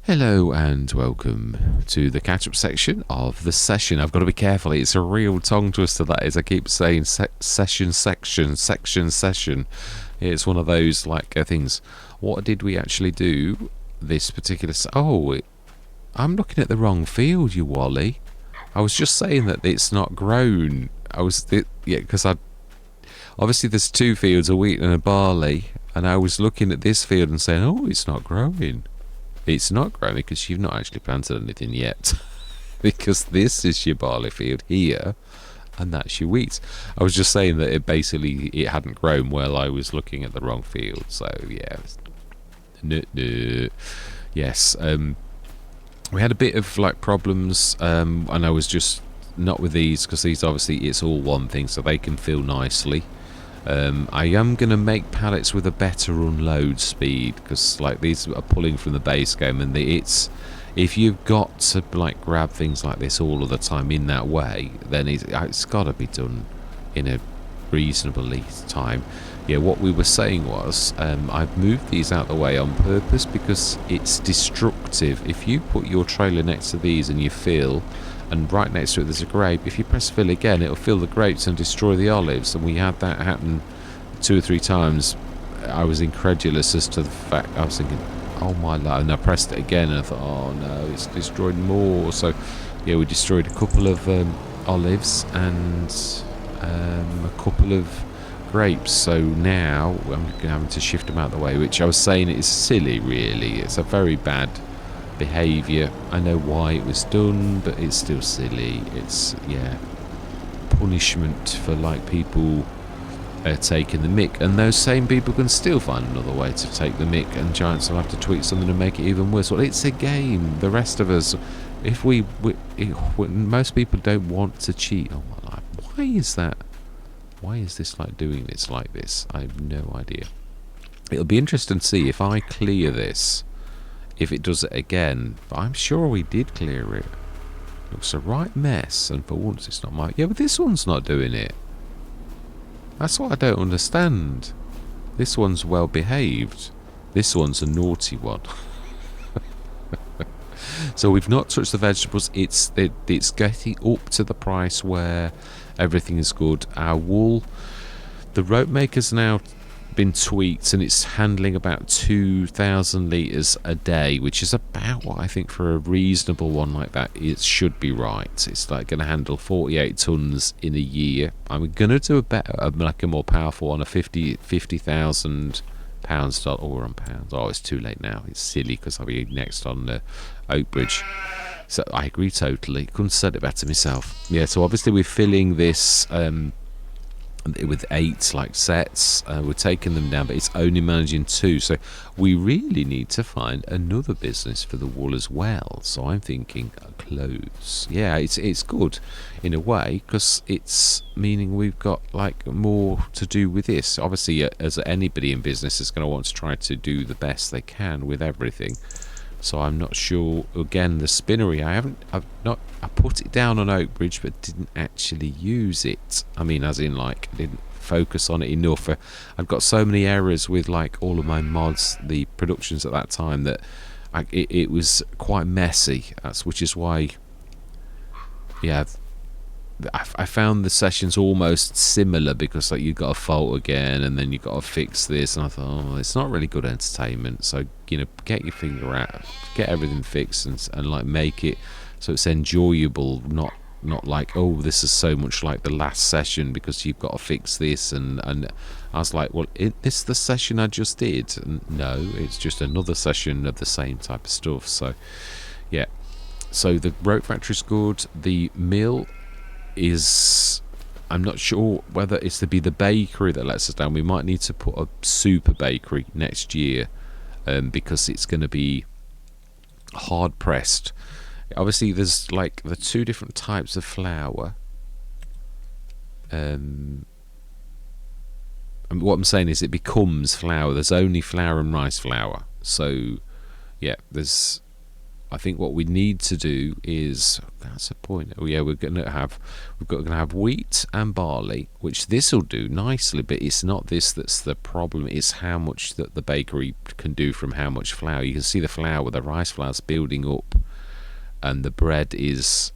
Hello and welcome to the catch-up section of the session. I've got to be careful, it's a real tongue twister that is. I keep saying session. It's one of those things. What did we actually do this particular... I'm looking at the wrong field, you Wally. I was just saying that it's not grown. Because obviously there's two fields, a wheat and a barley, and I was looking at this field and saying, oh, it's not growing. It's not growing because you've not actually planted anything yet. Because this is your barley field here, and that's your wheat. I was just saying that it hadn't grown while I was looking at the wrong field. So yeah, yes. We had a bit of problems, and I was just not with these because these obviously it's all one thing, so they can fill nicely. I am going to make pallets with a better unload speed because these are pulling from the base game, and if you've got to grab things like this all of the time in that way, then it's got to be done in a reasonable time. Yeah, what we were saying was I've moved these out the way on purpose because it's destructive. If you put your trailer next to these and you fill, and right next to it there's a grape, if you press fill again it'll fill the grapes and destroy the olives, and we had that happen 2 or 3 times. I was incredulous as to the fact, I was thinking, oh my lord, and I pressed it again and I thought, oh no, it's destroyed more. So yeah, we destroyed a couple of olives and a couple of grapes, so now I'm having to shift them out of the way, which I was saying is silly really. It's a very bad behaviour. I know why it was done, but it's still silly. It's punishment for people taking the mick, and those same people can still find another way to take the mick, and Giants will have to tweak something to make it even worse. Well, it's a game. The rest of us, if most people don't want to cheat. Oh my life, why is that? Why is this doing this like this? I have no idea. It'll be interesting to see if I clear this, if it does it again. But I'm sure we did clear it. Looks a right mess, and for once it's not my... Yeah, but this one's not doing it. That's what I don't understand. This one's well behaved. This one's a naughty one. So we've not touched the vegetables. It's getting up to the price where everything is good. Our wool, the rope maker's now been tweaked, and it's handling about 2,000 litres a day, which is about what I think for a reasonable one like that it should be right. It's going to handle 48 tonnes in a year. I'm going to do a more powerful one, a 50,000 pounds or on pounds. Oh, it's too late now. It's silly because I'll be next on the Oak Bridge. So I agree totally. Couldn't have said it better myself. Yeah, so obviously we're filling this with 8 sets. We're taking them down, but it's only managing 2, so we really need to find another business for the wool as well. So I'm thinking clothes. Yeah, it's good in a way because it's meaning we've got more to do with this. Obviously, as anybody in business is going to want to try to do the best they can with everything. So I'm not sure. Again, the spinnery, I put it down on Oak Bridge, but didn't actually use it. I mean, as in didn't focus on it enough. I've got so many errors with all of my mods, the productions at that time, that it was quite messy. Which is why, yeah, I found the sessions almost similar because you got a fault again and then you got to fix this, and I thought, oh, it's not really good entertainment. So get your finger out, get everything fixed, and make it so it's enjoyable, not oh, this is so much like the last session because you've got to fix this, and I was like, well, this the session I just did, and no, it's just another session of the same type of stuff. So yeah, so the rope factory's good. The mill is, I'm not sure whether it's to be the bakery that lets us down. We might need to put a super bakery next year, because it's going to be hard pressed. Obviously there's the 2 different types of flour, and what I'm saying is it becomes flour. There's only flour and rice flour. So yeah, there's I think what we need to do is, that's a point. Oh yeah, we're going to have wheat and barley, which this will do nicely, but it's not this that's the problem. It's how much that the bakery can do from how much flour. You can see the flour, the rice flour's building up, and the bread is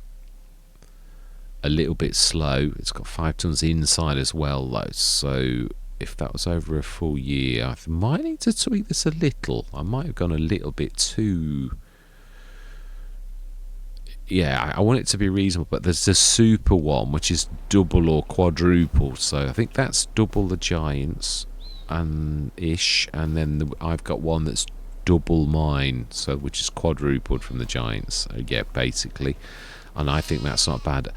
a little bit slow. It's got 5 tons inside as well though, so if that was over a full year, I might need to tweak this a little. I might have gone a little bit too, yeah, I want it to be reasonable, but there's the super one which is double or quadruple, so I think that's double the Giants and ish, and then I've got one that's double mine, so which is quadrupled from the Giants, yeah, basically, and I think that's not bad.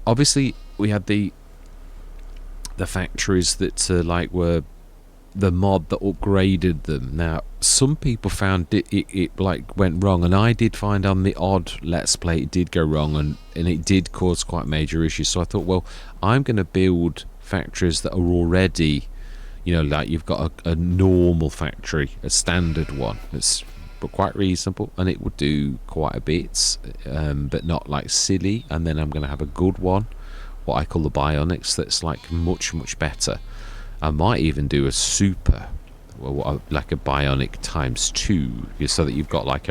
Obviously we had the factories that like were the mod that upgraded them. Now some people found it like went wrong, and I did find on the odd let's play it did go wrong, and it did cause quite major issues. So I thought, well, I'm going to build factories that are already, you know, like you've got a normal factory, a standard one that's but quite reasonable, and it would do quite a bit, but not like silly. And then I'm going to have a good one, what I call the Bionics, that's like much better. I might even do a super, well, like a Bionic times 2, so that you've got like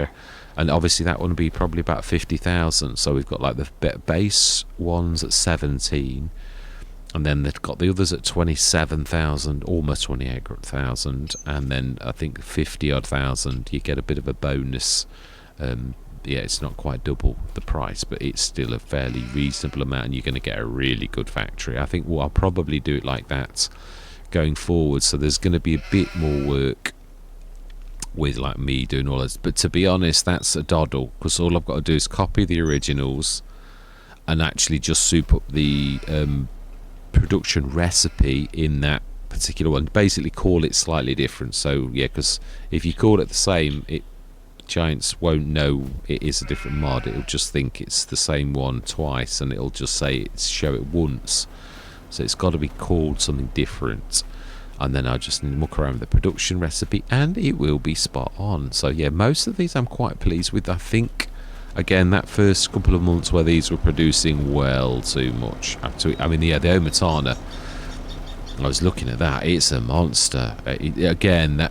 and obviously that one would be probably about 50,000. So we've got like the base ones at 17, and then they've got the others at 27,000, almost 28,000, and then I think 50 odd thousand you get a bit of a bonus. Yeah, it's not quite double the price, but it's still a fairly reasonable amount, and you're going to get a really good factory. I think I'll probably do it like that going forward. So there's going to be a bit more work with like me doing all this, but to be honest, that's a doddle, because all I've got to do is copy the originals and actually just soup up the production recipe in that particular one, basically call it slightly different. So yeah, because if you call it the same, Giants won't know it is a different mod. It'll just think it's the same one twice, and it'll just say show it once. So it's got to be called something different, and then I just need to muck around with the production recipe, and it will be spot on. So yeah, most of these I'm quite pleased with. I think again that first couple of months where these were producing well too much. I mean, yeah, the Omatana, I was looking at that, it's a monster. Again,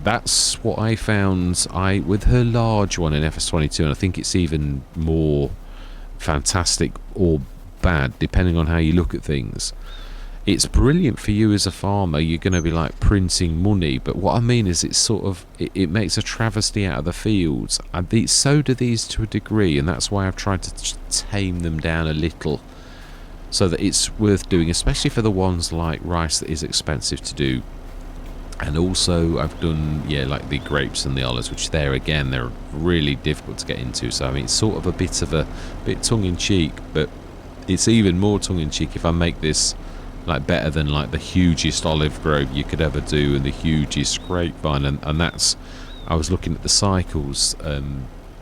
that's what I found with her large one in FS22, and I think it's even more fantastic or bad depending on how you look at things. It's brilliant for you as a farmer. You're going to be like printing money, but what I mean is it's sort of it makes a travesty out of the fields, and so do these to a degree, and that's why I've tried to tame them down a little so that it's worth doing, especially for the ones like rice that is expensive to do. And also I've done, yeah, like the grapes and the olives, which there again they're really difficult to get into. So I mean, it's sort of a bit tongue-in-cheek, but it's even more tongue-in-cheek if I make this like better than like the hugest olive grove you could ever do and the hugest grapevine. And that's, I was looking at the cycles,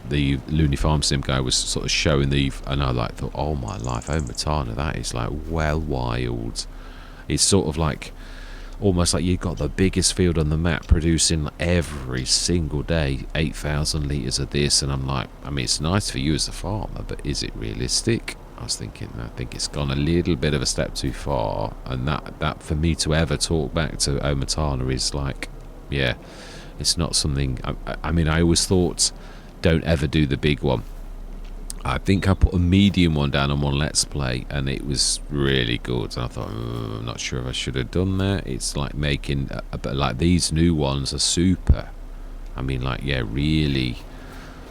the Looney Farm Sim guy was sort of showing and I like thought, oh my life, Omatana, that is like well wild. It's sort of like almost like you've got the biggest field on the map producing every single day 8,000 litres of this, and I'm like, I mean, it's nice for you as a farmer, but is it realistic? I think it's gone a little bit of a step too far, and that for me to ever talk back to Omatana is like, yeah, it's not something. I mean, I always thought don't ever do the big one. I think I put a medium one down on one Let's Play, and it was really good. And I thought, I'm not sure if I should have done that. It's like making, but like these new ones are super. I mean, like, yeah, really.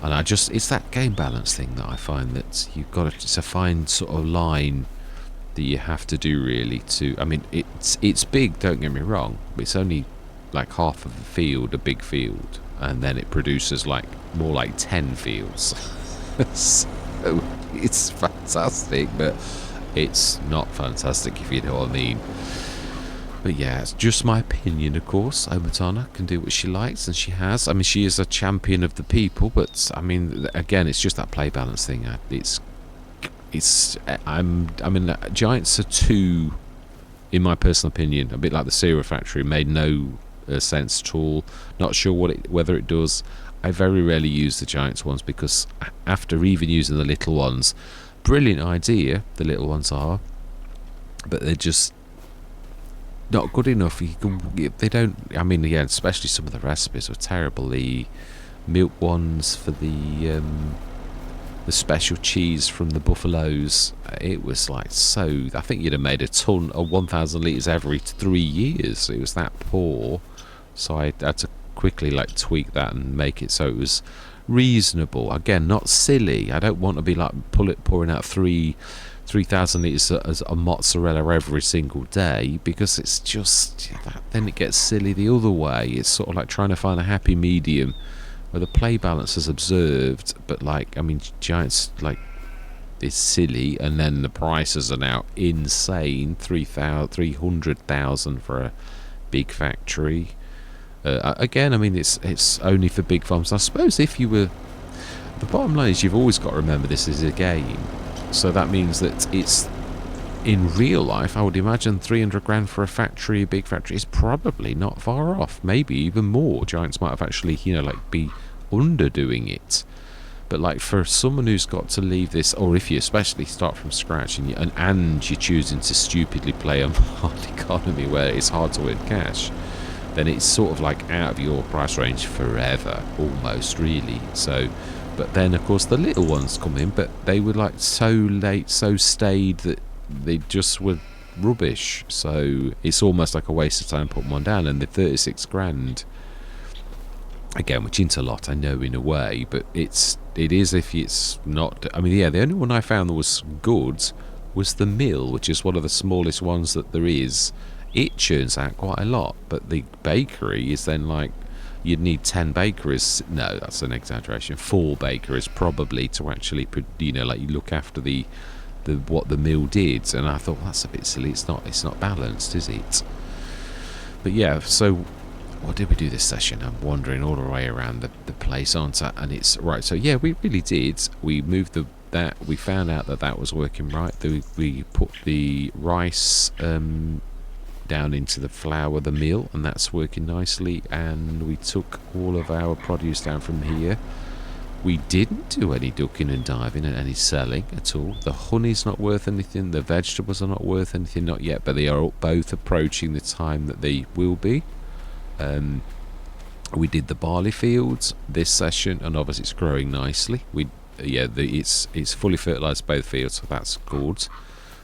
And it's that game balance thing that I find that you've got to, it's a fine sort of line that you have to do really to. I mean, it's big. Don't get me wrong, but it's only like half of a field, a big field, and then it produces like more like 10 fields. So it's fantastic, but it's not fantastic if you know what I mean. But yeah, it's just my opinion, of course. Omatana can do what she likes, and she has. I mean, she is a champion of the people, but I mean, again, it's just that play balance thing. I mean, Giants are too, in my personal opinion, a bit like the Cereal Factory, made no sense at all. Not sure whether it does. I very rarely use the giants ones because after even using the little ones, brilliant idea, the little ones are, but they're just not good enough. They don't. I mean, yeah, especially some of the recipes are terrible. The milk ones for the special cheese from the buffaloes, it was like so. I think you'd have made a ton of 1,000 litres every 3 years. It was that poor, so I had to quickly like tweak that and make it so it was reasonable. Again, not silly. I don't want to be like pouring out 3,000 litres as a mozzarella every single day, because it's just then it gets silly the other way. It's sort of like trying to find a happy medium where the play balance is observed, but like, I mean, giants like is silly, and then the prices are now insane. 300,000 for a big factory. Again, I mean, it's only for big farms. I suppose if you were, the bottom line is you've always got to remember this is a game, so that means that it's in real life. I would imagine 300 grand for a big factory, is probably not far off. Maybe even more. Giants might have actually, like be underdoing it. But like for someone who's got to leave this, or if you especially start from scratch and you're choosing to stupidly play a hard economy where it's hard to earn cash, then it's sort of like out of your price range forever, almost, really. So, but then of course the little ones come in, but they were like so late, so staid that they just were rubbish. So it's almost like a waste of time putting one down. And the 36 grand, again, which isn't a lot, I know, in a way, but it is if it's not. I mean, yeah, the only one I found that was good was the mill, which is one of the smallest ones that there is. It churns out quite a lot, but the bakery is then like, you'd need 10 bakeries. No, that's an exaggeration. 4 bakeries probably to actually, like you look after the what the mill did. And I thought, well, that's a bit silly. It's not balanced, is it? But yeah, so what did we do this session? I'm wandering all the way around the place, aren't I? And it's right. So yeah, we really did. We moved that. We found out that was working right. We put the rice down into the flour, the mill, and that's working nicely. And we took all of our produce down from here. We didn't do any ducking and diving and any selling at all. The honey's not worth anything. The vegetables are not worth anything, not yet, but they are both approaching the time that they will be. We did the barley fields this session, and obviously it's growing nicely. It's fully fertilised both fields, so that's good.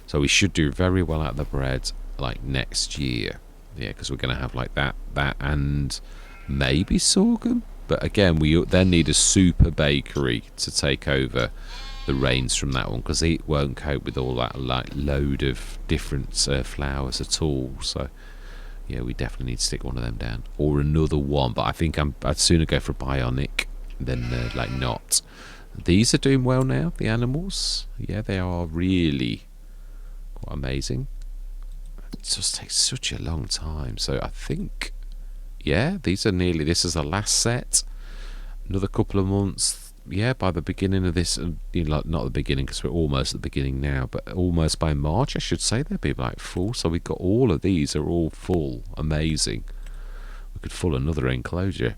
So we should do very well out of the bread like next year, because we're going to have like that and maybe sorghum. But again, we then need a super bakery to take over the reins from that one, because it won't cope with all that like load of different flours at all. So yeah, we definitely need to stick one of them down, or another one. But I think I'd sooner go for bionic than like not. These are doing well now, the animals. Yeah, they are really quite amazing. It just takes such a long time. So I think, yeah, this is the last set. Another couple of months. Yeah, by the beginning of this, not the beginning because we're almost at the beginning now, but almost by March, I should say, they'll be like full. So we've got all of these are all full. Amazing. We could fill another enclosure.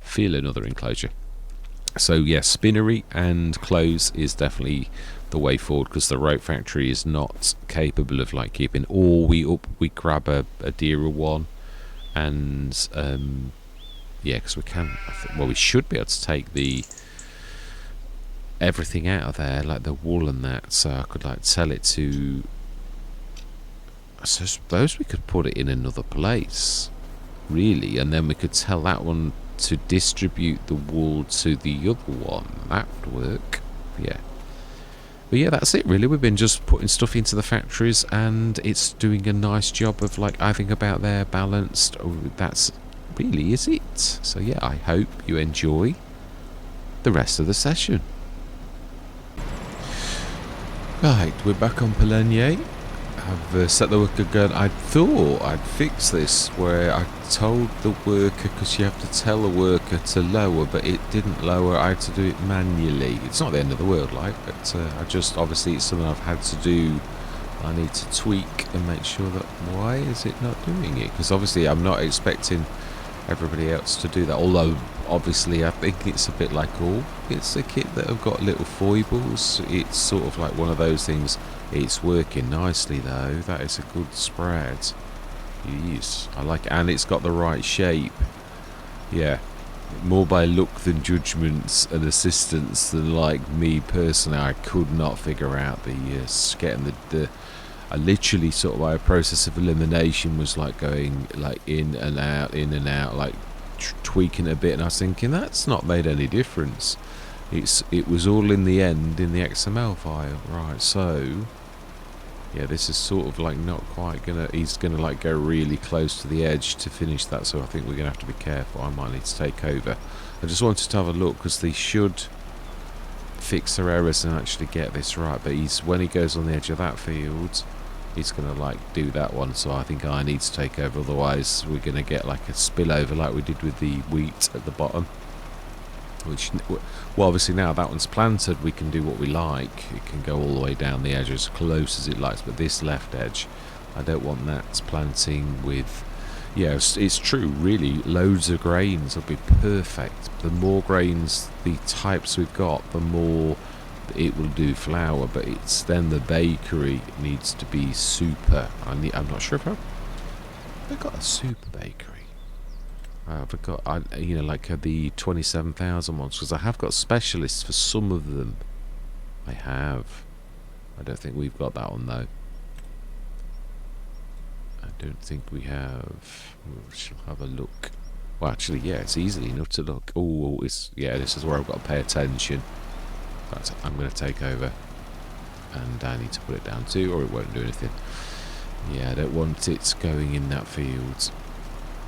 So yeah, spinnery and close is definitely the way forward, because the rope factory is not capable of like keeping all. We grab a dearer one, and because we can. We should be able to take everything out of there, like the wool and that, so I could like sell it to. I suppose we could put it in another place, really, and then we could tell that one to distribute the wool to the other one. That would work. Yeah. But yeah, that's it really. We've been just putting stuff into the factories, and it's doing a nice job of like, I think about their balanced. That's really is it. So yeah, I hope you enjoy the rest of the session. Right, we're back on Pallegney. I've set the worker going. I thought I'd fix this where I told the worker, because you have to tell the worker to lower, but it didn't lower. I had to do it manually. It's not the end of the world, like, but obviously it's something I've had to do. I need to tweak and make sure that, why is it not doing it? Because obviously I'm not expecting everybody else to do that. Although obviously I think it's a bit like it's a kit that have got little foibles. It's sort of like one of those things. It's working nicely though. That is a good spread. Yes, I like it. And it's got the right shape. Yeah, more by look than judgments and assistance than like me personally. I could not figure out the getting the I literally sort of by a process of elimination was like going like in and out, like tweaking it a bit, and I was thinking that's not made any difference. It was all in the end in the XML file, right? So yeah, this is sort of like not quite gonna. He's gonna like go really close to the edge to finish that, so I think we're gonna have to be careful. I might need to take over. I just wanted to have a look because they should fix their errors and actually get this right. But when he goes on the edge of that field, he's gonna like do that one. So I think I need to take over. Otherwise, we're gonna get like a spillover like we did with the wheat at the bottom. Which, well, obviously now that one's planted, we can do what we like. It can go all the way down the edge as close as it likes. But this left edge, I don't want that planting with. Yeah, it's true. Really, loads of grains will be perfect. The more grains, the types we've got, the more it will do flour. But it's then the bakery needs to be super. I'm not sure if I've got a super bakery. I've got, like the 27,000 ones, because I have got specialists for some of them. I have. I don't think we've got that one though. I don't think we have. We shall have a look. Well, actually, yeah, it's easily enough to look. Oh, this is where I've got to pay attention. But I'm going to take over, and I need to put it down too, or it won't do anything. Yeah, I don't want it going in that field.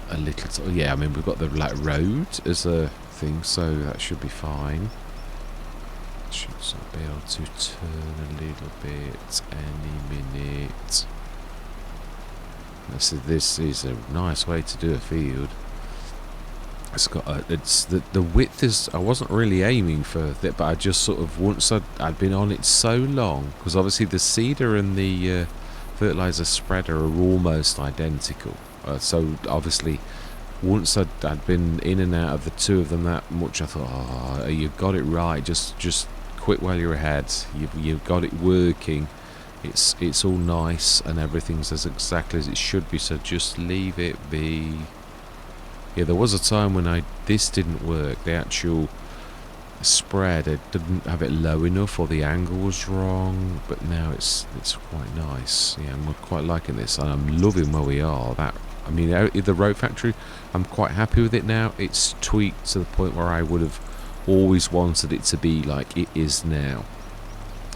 A little, yeah. I mean, we've got the like road as a thing, so that should be fine. Should sort of be able to turn a little bit any minute. This is a nice way to do a field. It's got the width is. I wasn't really aiming for that, but I just sort of once I'd been on it so long, because obviously the seeder and the fertilizer spreader are almost identical. So obviously, once I'd been in and out of the two of them that much, I thought, oh, you've got it right. Just quit while you're ahead. You've got it working. It's all nice and everything's as exactly as it should be. So just leave it be. Yeah, there was a time when this didn't work. The actual spread, it didn't have it low enough, or the angle was wrong. But now it's quite nice. Yeah, I'm quite liking this, and I'm loving where we are. I mean, the road factory, I'm quite happy with it now. It's tweaked to the point where I would have always wanted it to be like it is now.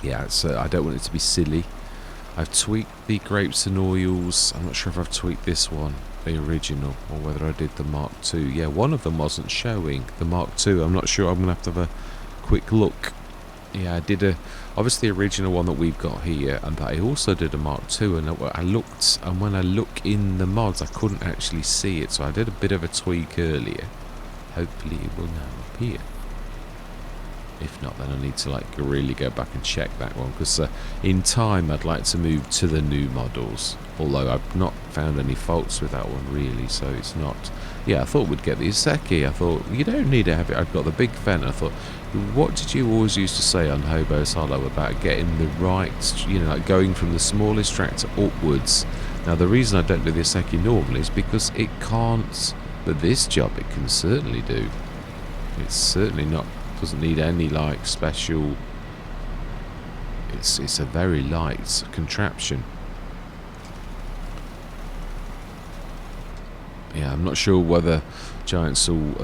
Yeah, so I don't want it to be silly. I've tweaked the grapes and oils. I'm not sure if I've tweaked this one, the original, or whether I did the Mark II. Yeah, one of them wasn't showing. The Mark II, I'm not sure. I'm going to have a quick look. Yeah, I did obviously the original one that we've got here, and I also did a Mark II, and I looked, and when I look in the mods, I couldn't actually see it, so I did a bit of a tweak earlier. Hopefully it will now appear. If not, then I need to really go back and check that one, because in time I'd like to move to the new models, although I've not found any faults with that one really, so it's not. Yeah, I thought we'd get the Iseki. I thought you don't need to have it. I've got the big fender. I thought, what did you always used to say on Hobo's Hollow about getting the right, like going from the smallest tractor upwards? Now the reason I don't do the Iseki normally is because it can't, but this job it can certainly do. It's certainly not, doesn't need any special. It's a very light contraption. Yeah, I'm not sure whether Giants will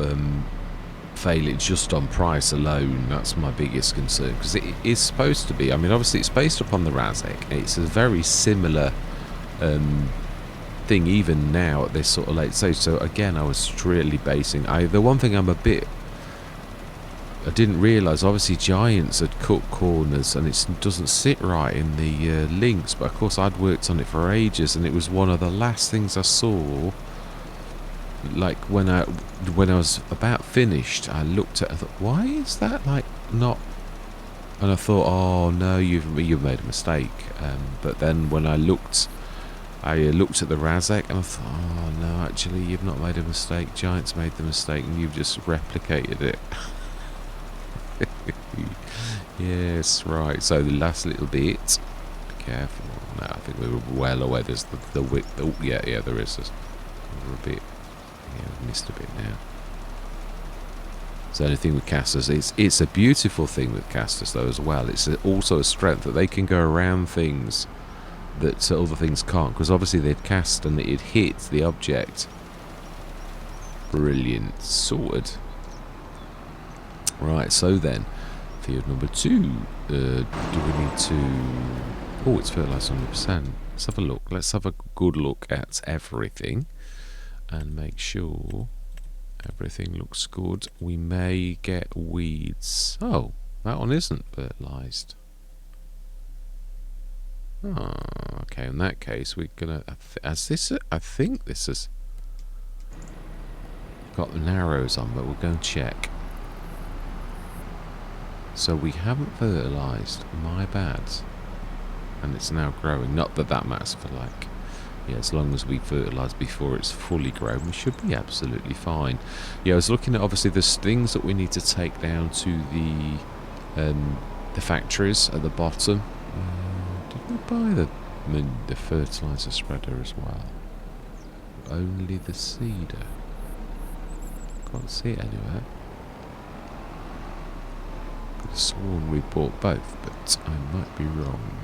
fail it just on price alone. That's my biggest concern, because it is supposed to be. I mean, obviously it's based upon the Razek. It's a very similar thing even now at this sort of late stage. So again, I was really basing. The one thing I didn't realise, obviously Giants had cut corners and it doesn't sit right in the links, but of course I'd worked on it for ages, and it was one of the last things I saw. Like when I was about finished, I looked at it, I thought, why is that not? And I thought, oh no, you've made a mistake. But then when I looked I looked at the Razek and I thought, oh no, actually you've not made a mistake. Giants made the mistake and you've just replicated it. Yes, right. So the last little bit. Be careful. No, I think we were well away. There's the width. Oh, yeah, there is. We're a bit. Yeah, we've missed a bit now. So the only thing with casters, it's a beautiful thing with casters though as well. It's also a strength that they can go around things that other things can't, because obviously they'd cast and it hit the object. Brilliant. Sorted. Right, so then, field number 2. Do we need to... Oh, it's fertilised 100%. Let's have a look. Let's have a good look at everything and make sure everything looks good. We may get weeds. Oh, that one isn't fertilised. Oh, okay. In that case, we're gonna. As this, I think this has got the narrows on, but we'll go and check. So we haven't fertilised. My bad. And it's now growing. Not that that matters for like. Yeah, as long as we fertilise before it's fully grown, we should be absolutely fine. Yeah, I was looking at, obviously there's things that we need to take down to the factories at the bottom. Did we buy the fertiliser spreader as well? Only the seeder. Can't see it anywhere. Could have sworn we bought both, but I might be wrong.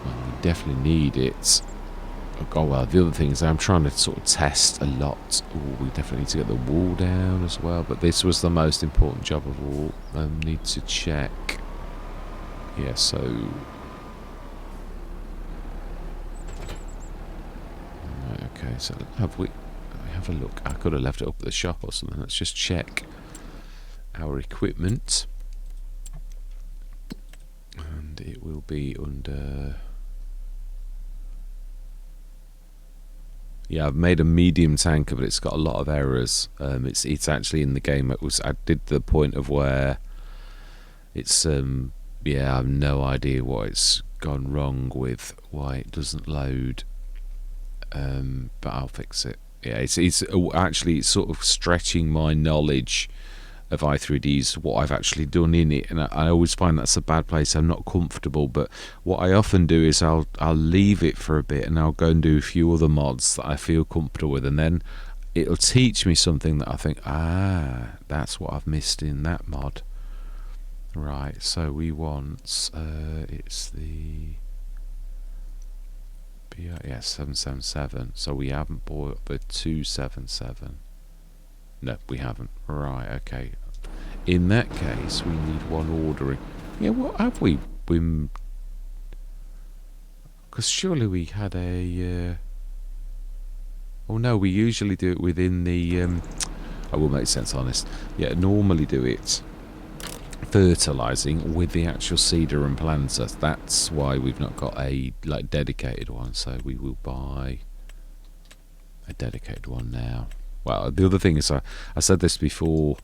Well, we definitely need it. Oh well, the other thing is I'm trying to sort of test a lot. Ooh, we definitely need to get the wall down as well, but this was the most important job of all. Need to check. Yeah, so... Right, okay, so have we have a look. I could have left it up at the shop or something. Let's just check our equipment. And it will be under... Yeah, I've made a medium tanker, but it's got a lot of errors. It's actually in the game. I did the point of where it's yeah, I have no idea what it's gone wrong with, why it doesn't load. But I'll fix it. Yeah, it's actually sort of stretching my knowledge of i3Ds, what I've actually done in it, and I always find that's a bad place. I'm not comfortable, but what I often do is I'll leave it for a bit and I'll go and do a few other mods that I feel comfortable with, and then it'll teach me something that I think, that's what I've missed in that mod. Right, so we want it's the yeah, 777. So we haven't bought the 277. No, we haven't. Right, okay. In that case, we need one ordering. Yeah, what have we been... Because surely we had a... Oh no, we usually do it within the... I will make sense, honest. Yeah, normally do it fertilising with the actual seeder and planter. That's why we've not got a like dedicated one. So we will buy a dedicated one now. Well, the other thing is, I said this before,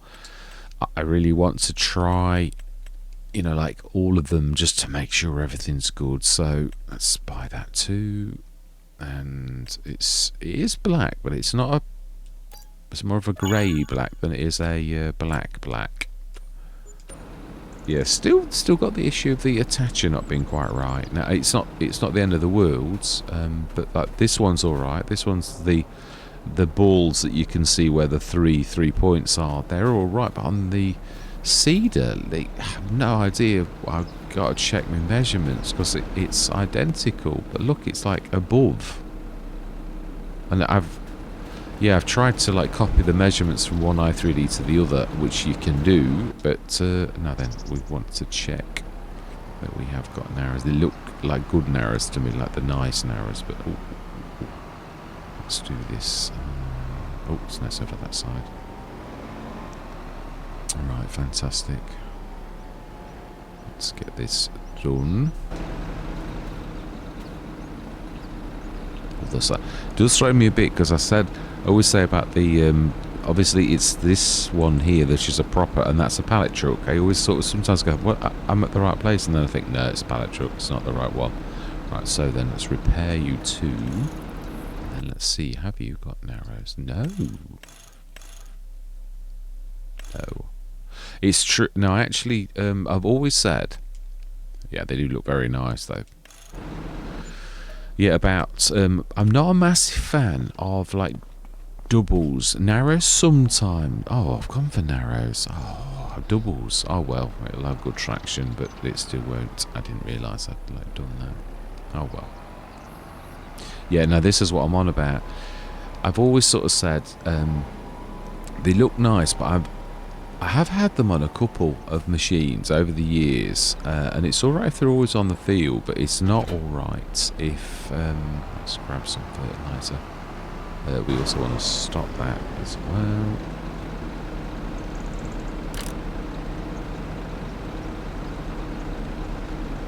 I really want to try, you know, like all of them just to make sure everything's good. So let's buy that too. And it is black, but it's not it's more of a grey black than it is a black. Yeah, still got the issue of the attacher not being quite right. Now it's not the end of the world, but like this one's all right. This one's the balls that you can see where the three points are. They're all right, but on the cedar, they have no idea. I've got to check my measurements because it's identical. But look, it's like above, and I've tried to like copy the measurements from one i3D to the other, which you can do, but now then we want to check that we have got narrows. They look like good narrows to me, like the nice narrows, but let's do this. It's nice over that side. Alright, fantastic. Let's get this done. It does throw me a bit because I always say about the obviously it's this one here that is a proper, and that's a pallet truck. I always sort of sometimes go, well, I'm at the right place, and then I think, no, it's a pallet truck, it's not the right one. Right, so then let's repair you too. And let's see, have you got narrows? No. No. It's true. No, actually, I've always said, yeah, they do look very nice though. Yeah, about, I'm not a massive fan of like doubles. Narrows sometimes. Oh, I've gone for narrows. Oh, doubles. Oh well, it'll have good traction, but it still won't. I didn't realise I'd like done that. Oh well. Yeah, no, this is what I'm on about. I've always sort of said they look nice, but I have had them on a couple of machines over the years, and it's alright if they're always on the field, but it's not alright if let's grab some fertiliser. We also want to stop that as well.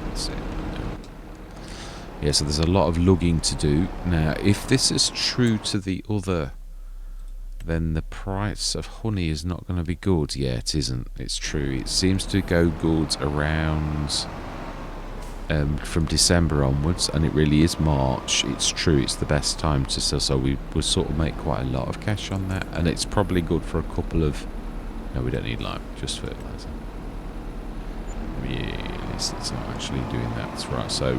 That's it. Yeah, so there's a lot of lugging to do. Now, if this is true to the other, then the price of honey is not going to be good. Yeah, it isn't. It's true. It seems to go good around from December onwards, and it really is March. It's true. It's the best time to sell. So we will sort of make quite a lot of cash on that, and it's probably good for a couple of. No, we don't need lime. Just fertilizer. Yes, it's not actually doing that. That's right. So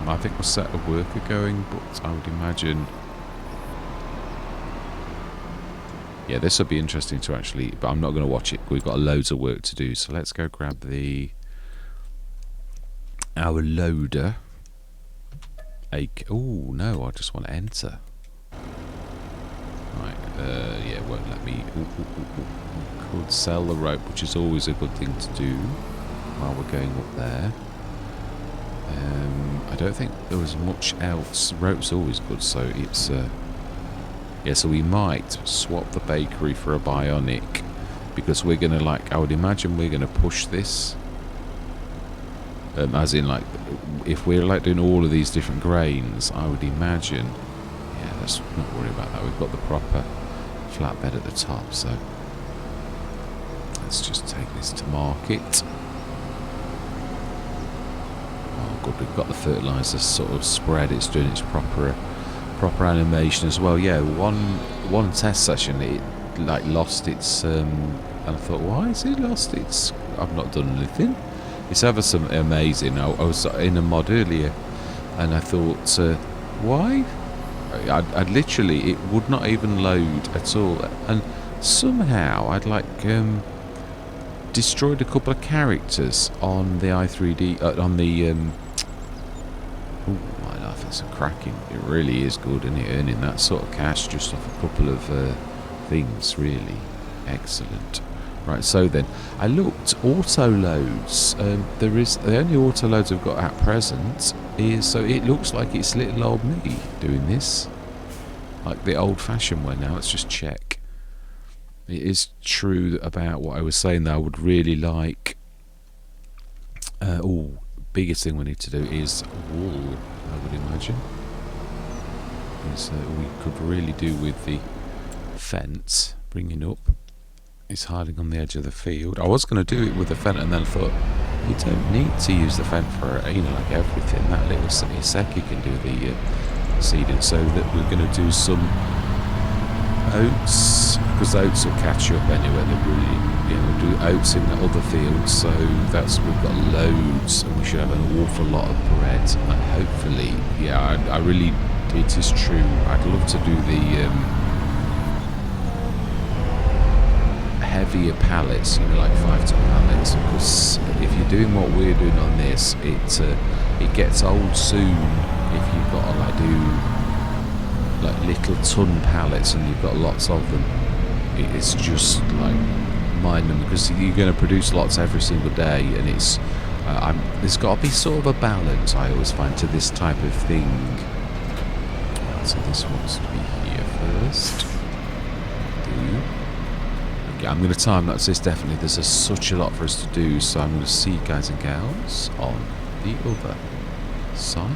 I think we'll set a worker going, but I would imagine. Yeah, this will be interesting to actually, but I'm not going to watch it. We've got loads of work to do, so let's go grab our loader. Oh no, I just want to enter. Right, yeah, it won't let me. Could sell the rope, which is always a good thing to do while we're going up there. I don't think there was much else. Rope's always good, so it's. Yeah, so we might swap the bakery for a bionic, because we're going to, like, I would imagine we're going to push this. As in, like, if we're, like, doing all of these different grains, I would imagine, yeah, let's not worry about that. We've got the proper flatbed at the top, so let's just take this to market. Oh, good, we've got the fertiliser sort of spread. It's doing its proper animation as well. Yeah, one test session it like lost its and I thought, why is it lost its? I've not done anything. It's ever so amazing. I was in a mod earlier and I thought, why? I'd literally, it would not even load at all, and somehow I'd like destroyed a couple of characters on the i3D on the ooh, my life is cracking. It really is good, and it earning that sort of cash just off a couple of things. Really excellent. Right, so then I looked auto loads. There is the only auto loads I've got at present is, so it looks like it's little old me doing this, like the old-fashioned way. Now let's just check. It is true about what I was saying, though. I would really like. Biggest thing we need to do is wool, I would imagine. So we could really do with the fence bringing up. It's hiding on the edge of the field. I was going to do it with the fence, and then I thought, you don't need to use the fence for, like everything. That little Seki can do the seeding. So that we're going to do some oats, because oats will catch up anyway. They're really, we'll do oats in the other fields. So we've got loads, and we should have an awful lot of bread. And hopefully, yeah, I really, it is true. I'd love to do the heavier pallets, like 5-ton pallets, because if you're doing what we're doing on this, it gets old soon if you've got to like do like little ton pallets and you've got lots of them. It's just like mind them, because you're going to produce lots every single day, and it's there's got to be sort of a balance, I always find, to this type of thing. So this wants to be here first. I'm going to time lapse this, definitely. There's such a lot for us to do, so I'm going to see you guys and gals on the other side.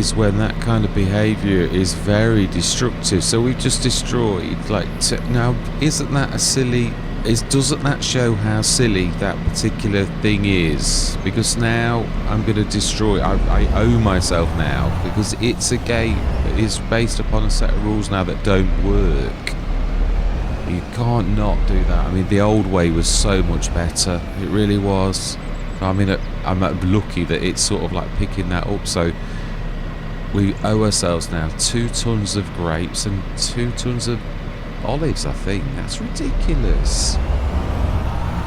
is when that kind of behaviour is very destructive. So we've just destroyed, like, now, isn't that a silly... doesn't that show how silly that particular thing is? Because now I'm going to destroy... I owe myself now, because it's a game that is based upon a set of rules now that don't work. You can't not do that. I mean, the old way was so much better. It really was. I mean, I'm lucky that it's sort of like picking that up. So we owe ourselves now 2 tons of grapes and 2 tons of olives, I think. That's ridiculous.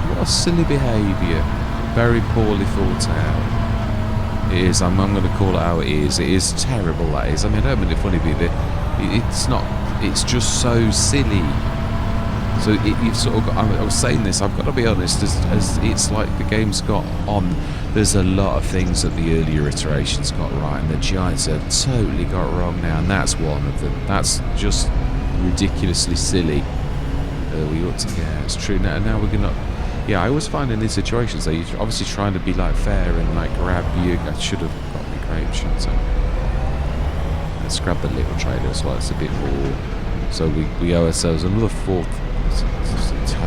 What a silly behaviour. Very poorly thought out. It is. I'm going to call it how it is. It is terrible, that is. I mean, I don't mean it funny, but it's not. It's just so silly. So you've sort of got... I was saying this, I've got to be honest, as it's like the game's got on, there's a lot of things that the earlier iterations got right, and the Giants have totally got wrong now, and that's one of them. That's just ridiculously silly. We ought to... Yeah, it's true. Now we're gonna... Yeah, I always find in these situations that you're obviously trying to be like fair and like grab you... I should have got me grape, shouldn't I? Let's grab the little trader as well, it's a bit more... So we owe ourselves another 4th...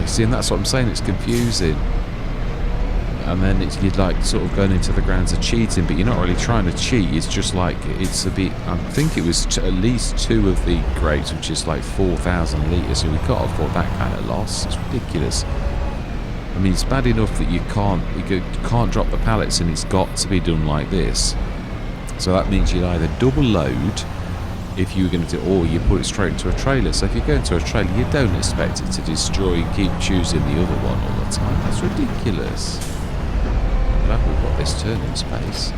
See, and that's what I'm saying, it's confusing. And then you'd like sort of going into the grounds of cheating, but you're not really trying to cheat. It's just like, it's a bit... I think it was at least 2 of the grapes, which is like 4,000 litres, so we can't afford that kind of loss. It's ridiculous. I mean, it's bad enough that you can't drop the pallets, and it's got to be done like this. So that means you'll either double load if you were going to do, or you put it straight into a trailer. So if you go into a trailer, you don't expect it to destroy and keep choosing the other one all the time. That's ridiculous. I'm glad we've got this turning space.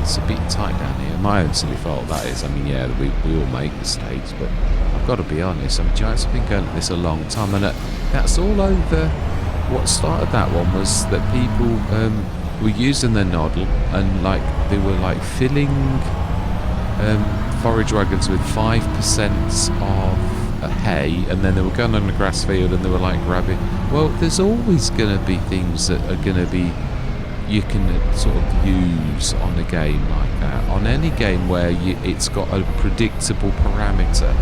It's a bit tight down here. My own silly fault, that is. I mean, yeah, we all make mistakes, but I've got to be honest. I mean, Giants have been going at this a long time, and that's all over. What started that one was that people were using their noddle, and like they were like filling forage wagons with 5% of hay, and then they were going on the grass field and they were like grabbing... Well, there's always going to be things that are going to be... you can sort of use on a game like that. On any game where it's got a predictable parameter,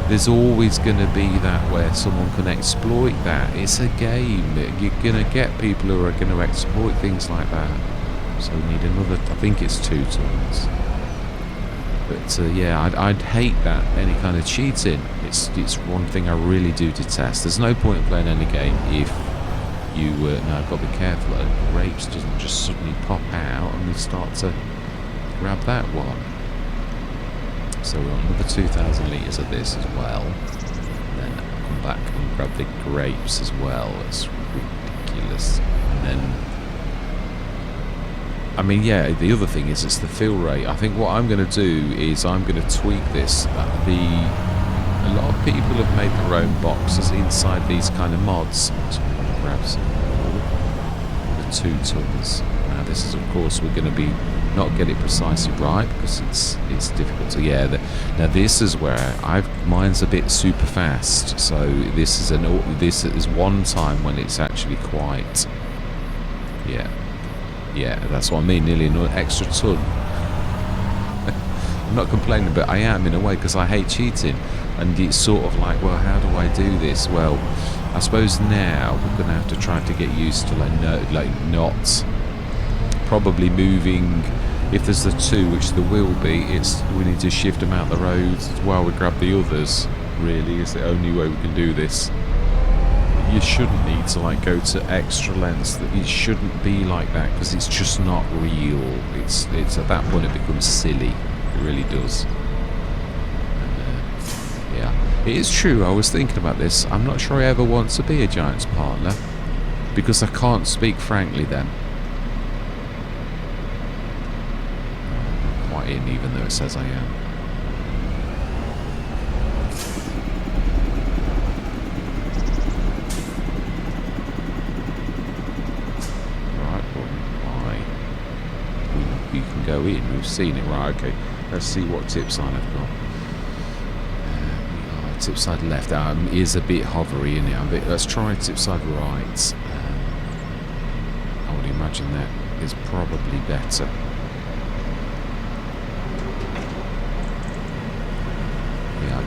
there's always going to be that where someone can exploit that. It's a game. You're going to get people who are going to exploit things like that. So we need another... I think it's 2 tons. But yeah, I'd hate that, any kind of cheating. It's one thing I really do detest. There's no point in playing any game if you... now I've got to be careful that grapes doesn't just suddenly pop out and we start to grab that one. So we're on another 2,000 litres of this as well. And then I'll come back and grab the grapes as well. It's ridiculous. And then... I mean, yeah, the other thing is it's the fill rate. I think what I'm going to do is I'm going to tweak this. A lot of people have made their own boxes inside these kind of mods. So I'm going to grab some more. The 2 tons. Now this is, of course, we're going to be not get it precisely right because it's difficult to... Yeah, now this is where mine's a bit super fast. So this is one time when it's actually quite... Yeah. Yeah, that's what I mean, nearly an extra ton. I'm not complaining, but I am in a way because I hate cheating. And it's sort of like, well, how do I do this? Well, I suppose now we're going to have to try to get used to not probably moving. If there's the 2, which there will be, we need to shift them out the road while we grab the others. Really, is the only way we can do this. You shouldn't need to like go to extra lengths. That it shouldn't be like that because it's just not real. It's at that point it becomes silly. It really does. And, yeah, it is true. I was thinking about this. I'm not sure I ever want to be a Giants partner because I can't speak frankly then. I'm quite in, even though it says I am. Go in, we've seen it, right? Okay, let's see what tip side I've got. We are tip side left. Is a bit hovery in it. Let's try tip side right. I would imagine that is probably better.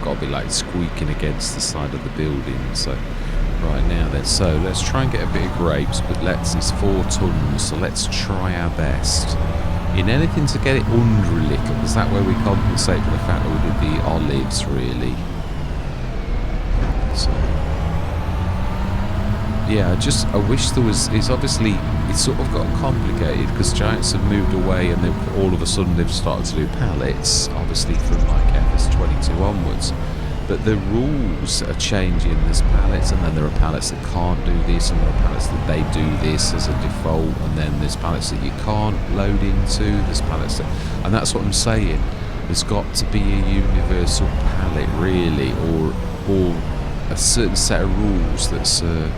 I've got to be like squeaking against the side of the building. So right now then, so let's try and get a bit of grapes, but it's 4 tons, so let's try our best in anything to get it under a little, because that way we compensate for the fact that we did the olives really. So yeah, I wish there was. It's obviously, it's sort of got complicated because Giants have moved away, and then all of a sudden they've started to do pallets, obviously from like FS22 onwards. But the rules are changing. There's pallets, and then there are pallets that can't do this, and there are pallets that they do this as a default, and then there's pallets that you can't load into. There's pallets that, and that's what I'm saying. There's got to be a universal pallet, really, or a certain set of rules that's. We're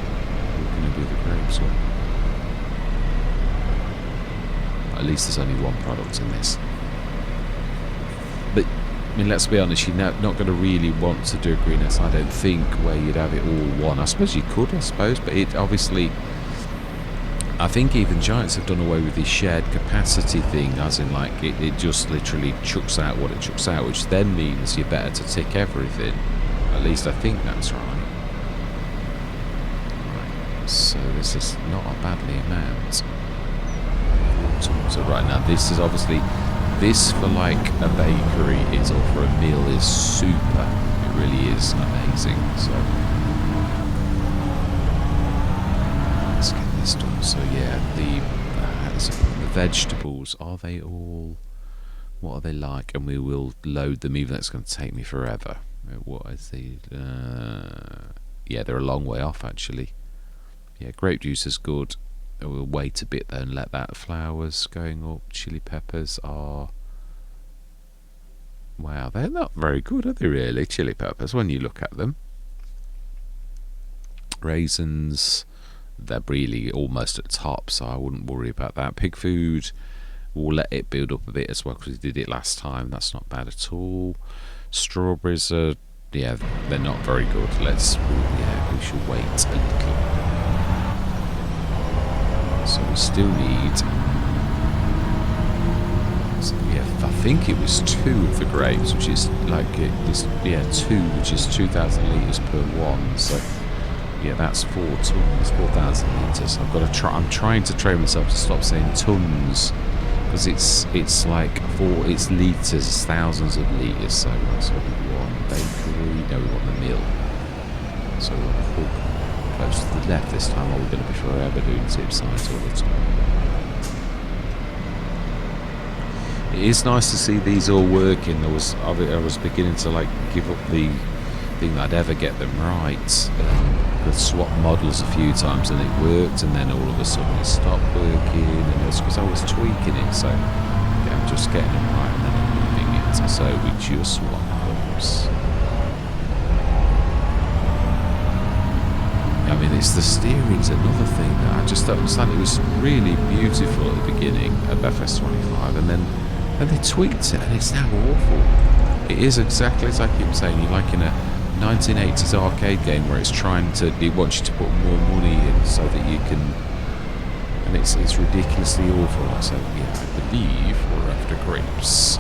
going to do the grapes one. At least there's only one product in this. But I mean, let's be honest, you're not going to really want to do a greenhouse, I don't think, where you'd have it all one. I suppose you could, but it obviously, I think even Giants have done away with this shared capacity thing, as in like it just literally chucks out what it chucks out, which then means you're better to tick everything. At least I think that's right. So this is not a badly amount. So right now, this is obviously, this for like a bakery is, or for a meal, is super. It really is amazing. So let's get this done. So yeah, the vegetables, are they all? What are they like? And we will load them, even though it's going to take me forever. What is the? Yeah, they're a long way off actually. Yeah, grape juice is good. We'll wait a bit though and let that. Flowers going up. Chili peppers are... Wow, they're not very good, are they really? Chili peppers, when you look at them. Raisins, they're really almost at top, so I wouldn't worry about that. Pig food, we'll let it build up a bit as well, because we did it last time. That's not bad at all. Strawberries are... Yeah, they're not very good. Yeah, we should wait a little. So we still need, so yeah, I think it was 2 of the grapes, which is like it is, yeah, 2, which is 2,000 litres per one. So yeah, that's 4 tons, 4,000 litres. I've got to try. I'm trying to train myself to stop saying tons, because it's like it's litres, it's thousands of litres. So that's what we want. Bakery, no, we want the mill. So we want the hook. Close to the left this time, or we're going to be forever doing tip sides all the time. It is nice to see these all working. I was beginning to like give up the thing that I'd ever get them right. I'd swap models a few times and it worked, and then all of a sudden it stopped working, and it's because I was tweaking it. So yeah, I'm just getting them right and then I'm moving it. So we just swap colors. I mean, it's the steering's another thing that I just don't understand. It was really beautiful at the beginning of FS25, and then they tweaked it, and it's now awful. It is exactly as I keep saying. You're like in a 1980s arcade game where it wants you to put more money in so that you can, and it's ridiculously awful. So yeah, I believe we're after grapes.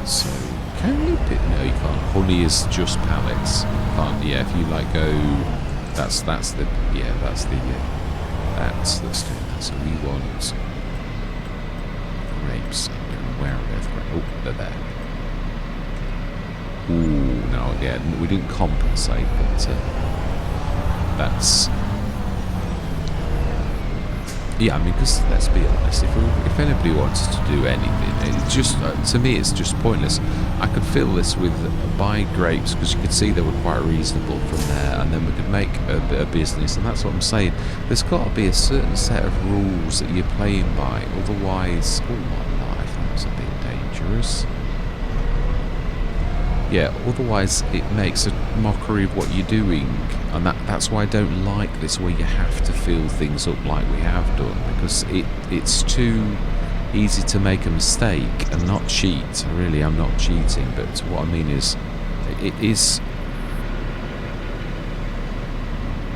So can you pick? No, you can't. Honey is just pallets. You can't. Yeah, if you like go. That's the let's do that. So we want grapes. Where are they? Oh, they're there. Ooh, now again, we didn't compensate, but that's... Yeah, I mean, because let's be honest, if anybody wants to do anything, it's just, to me, it's just pointless. I could fill this with buy grapes, because you could see they were quite reasonable from there, and then we could make a bit of business, and that's what I'm saying. There's got to be a certain set of rules that you're playing by, otherwise, oh my life, that was a bit dangerous. Yeah, otherwise it makes a mockery of what you're doing, and that's why I don't like this, where you have to fill things up like we have done, because it's too easy to make a mistake and not cheat. Really, I'm not cheating, but what I mean is, it is...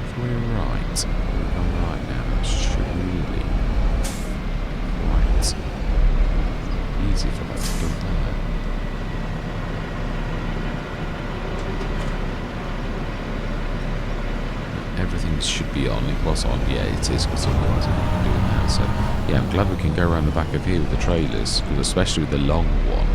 If we're right, we're right now, it's really quite easy for that to be done there. everything should be on. It was on, yeah, it is, because otherwise I'm not doing that. So yeah, I'm glad we can go around the back of here with the trailers, especially with the long one.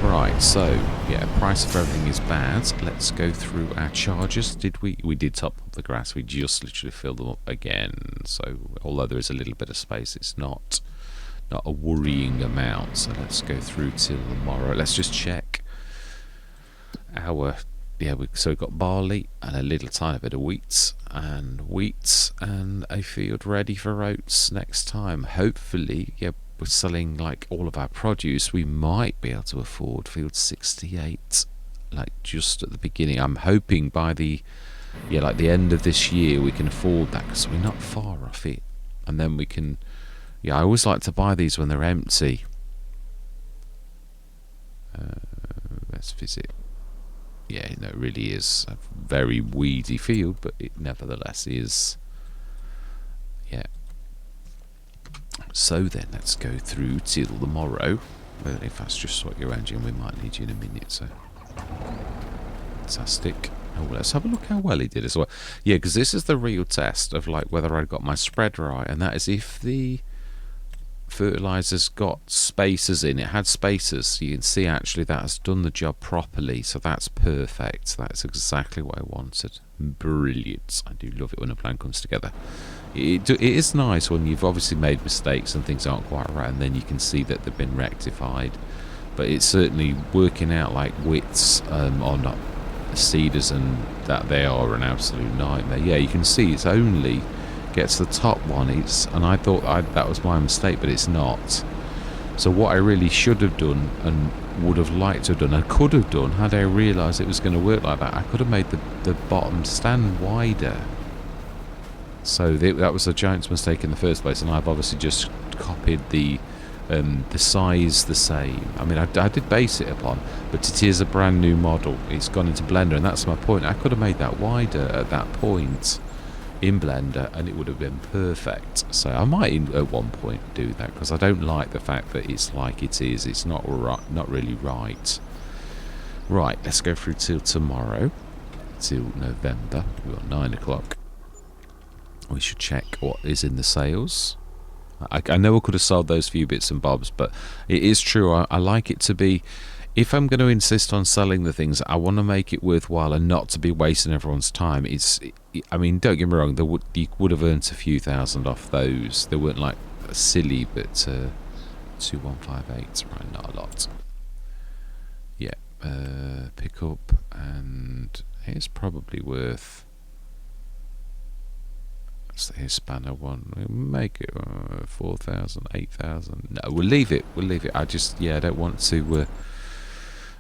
Right, so yeah, price of everything is bad. Let's go through our charges. Did we did top up the grass? We just literally filled them up again. So although there is a little bit of space, it's not a worrying amount. So let's go through till tomorrow. Let's just check our so we've got barley and a little tiny bit of wheat and a field ready for oats next time. Hopefully, yeah, we're selling like all of our produce. We might be able to afford field 68, like just at the beginning. I'm hoping by the end of this year we can afford that, because we're not far off it, and then we can. Yeah, I always like to buy these when they're empty. Let's visit. Yeah, no, it really is a very weedy field, but it nevertheless is. Yeah. So then, let's go through till tomorrow. Well, if that's just what you're engine, we might need you in a minute. So, fantastic. Oh, let's have a look how well he did as well. Yeah, because this is the real test of like whether I got my spread right, and that is if the fertilizer's got spacers in. It had spacers, you can see actually that has done the job properly, so that's perfect. That's exactly what I wanted. Brilliant. I do love it when a plan comes together. It is nice when you've obviously made mistakes and things aren't quite right, and then you can see that they've been rectified. But it's certainly working out like widths on cedars, and that they are an absolute nightmare. Yeah, you can see it's only gets the top one, and I thought that was my mistake, but it's not. So what I really should have done, and would have liked to have done, and could have done, had I realised it was going to work like that, I could have made the bottom stand wider. So that was a giant's mistake in the first place, and I've obviously just copied the size the same. I mean, I did base it upon, but it is a brand new model. It's gone into Blender, and that's my point. I could have made that wider at that point in Blender, and it would have been perfect. So I might at one point do that, because I don't like the fact that it's like it is. It's not really right. Right, let's go through till tomorrow, till November. We've got 9 o'clock. We should check what is in the sales. I know I could have sold those few bits and bobs, but it is true. I like it to be, if I'm going to insist on selling the things, I want to make it worthwhile and not to be wasting everyone's time. I mean, don't get me wrong, you would have earned a few thousand off those. They weren't like silly, but 2158, right, not a lot. Yeah, pick up, and it's probably worth. That's the Hispano one. We'll make it 4,000, 8,000. No, we'll leave it. I don't want to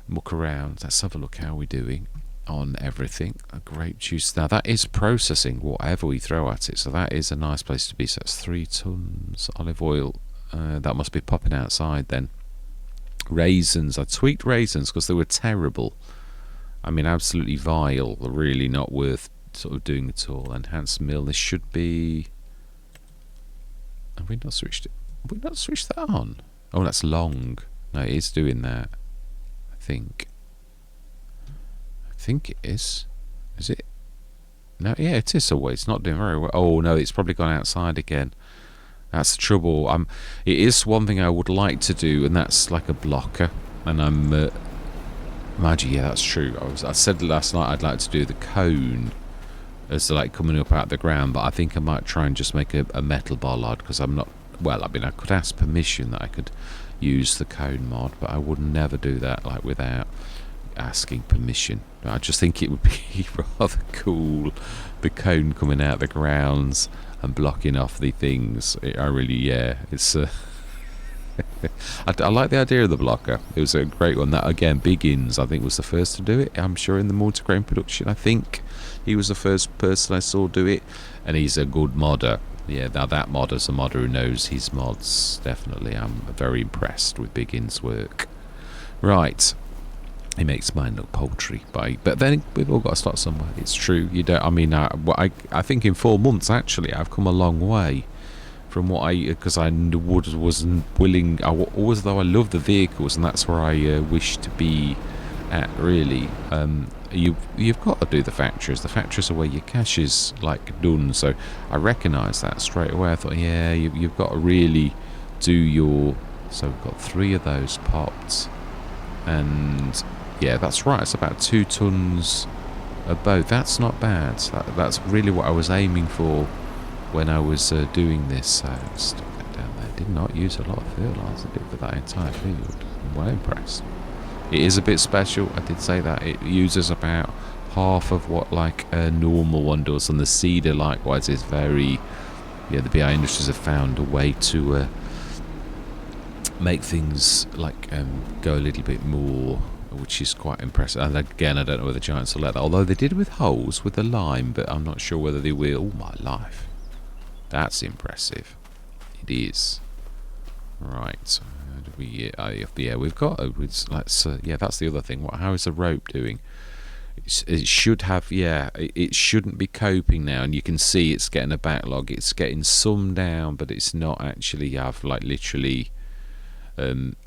muck around. Let's have a look how we're doing on everything. A grape juice. Now that is processing whatever we throw at it, so that is a nice place to be. So that's 3 tons. Olive oil. That must be popping outside then. Raisins. I tweaked raisins because they were terrible. I mean, absolutely vile. They're really not worth sort of doing it all. Enhanced meal. This should be. Have we not switched it? Have we not switched that on? Oh, that's long. No, it is doing that. I think it is. Is it? No, yeah, it is. So it's not doing very well. Oh no, it's probably gone outside again. That's the trouble. It is one thing I would like to do, and that's like a blocker. And I'm. Imagine, yeah, that's true. I said last night I'd like to do the cone as like coming up out of the ground, but I think I might try and just make a metal bollard, because I'm not. Well, I mean, I could ask permission that I could use the cone mod, but I would never do that like without asking permission. I just think it would be rather cool, the cone coming out the grounds and blocking off the things. It's I like the idea of the blocker. It was a great one. That again, Biggins I think was the first to do it, I'm sure, in the multi-grain production. I think he was the first person I saw do it, and he's a good modder. Yeah, now that modder's a modder who knows his mods. Definitely, I'm very impressed with Biggins' work. Right, he makes mine look paltry, but then we've all got to start somewhere. It's true. You don't. I mean, I think in 4 months actually, I've come a long way from what because I wasn't willing. Always though I love the vehicles, and that's where I wish to be at, really. You've got to do the factories. The factories are where your cash is like done. So I recognised that straight away. I thought, yeah, you've got to really do your. So we've got 3 of those popped, and yeah, that's right. It's about 2 tons of both. That's not bad. That's really what I was aiming for when I was doing this. So stick that down there. Did not use a lot of fertiliser, did, for that entire field. I'm well impressed. It is a bit special. I did say that it uses about half of what like a normal one does, and the cedar likewise is very. Yeah, the BI Industries have found a way to make things like go a little bit more, which is quite impressive. And again, I don't know whether Giants will let that, although they did with holes with the lime, but I'm not sure whether they will. Oh my life, that's impressive. It is. Right. Yeah, we've got. Yeah, that's the other thing. How is the rope doing? It should have. Yeah, it shouldn't be coping now, and you can see it's getting a backlog. It's getting some down, but it's not actually. Have like literally.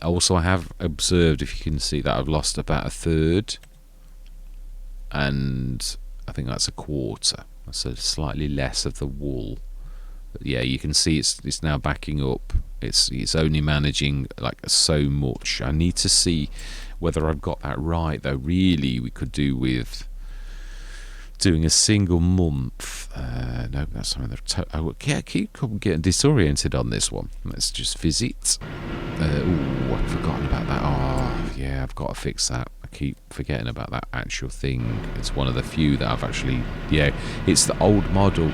Also, I have observed, if you can see, that I've lost about a third, and I think that's a quarter. That's slightly less of the wool. But yeah, you can see it's now backing up. It's only managing like so much. I need to see whether I've got that right, though. Really, we could do with doing a single month. No, that's something that I keep getting disoriented on this one. Let's just visit. I've forgotten about that. Oh, yeah, I've got to fix that. I keep forgetting about that actual thing. It's one of the few that I've actually. Yeah, it's the old model.